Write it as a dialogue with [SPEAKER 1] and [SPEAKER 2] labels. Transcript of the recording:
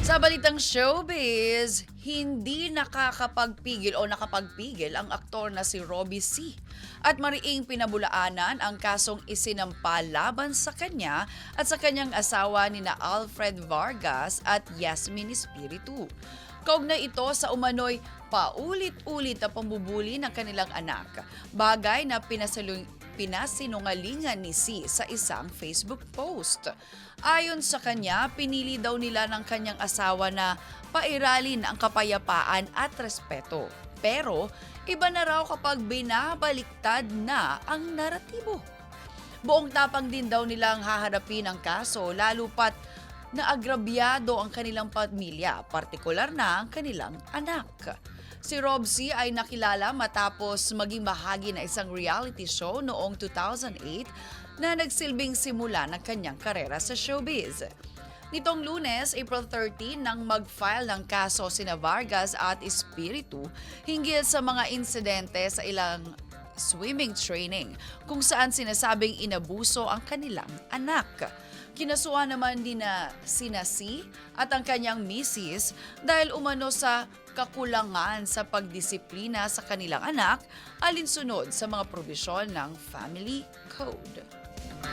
[SPEAKER 1] Sa balitang showbiz, hindi nakakapagpigil o nakapagpigil ang aktor na si Robbie C. At mariing pinabulaanan ang kasong isinampa laban sa kanya at sa kanyang asawa ni na Alfred Vargas at Yasmin Espiritu. Kaugnay ito sa umano'y paulit-ulit na pambubuli ng kanilang anak, bagay na pinasinungalingan ni C sa isang Facebook post. Ayon sa kanya, pinili daw nila ng kanyang asawa na pairalin ang kapayapaan at respeto. Pero iba na raw kapag binabaliktad na ang naratibo. Buong tapang din daw nilang haharapin ang kaso lalo pat naagrabyado ang kanilang pamilya, partikular na ang kanilang anak. Si Rob C ay nakilala matapos maging bahagi na isang reality show noong 2008 na nagsilbing simula ng kanyang karera sa showbiz. Nitong Lunes, April 13, nang mag-file ng kaso sina Vargas at Espiritu hinggil sa mga insidente sa ilang swimming training kung saan sinasabing inabuso ang kanilang anak. Kinasuhan naman din na sina C at ang kanyang misis dahil umano sa kakulangan sa pagdisiplina sa kanilang anak alinsunod sa mga probisyon ng family code.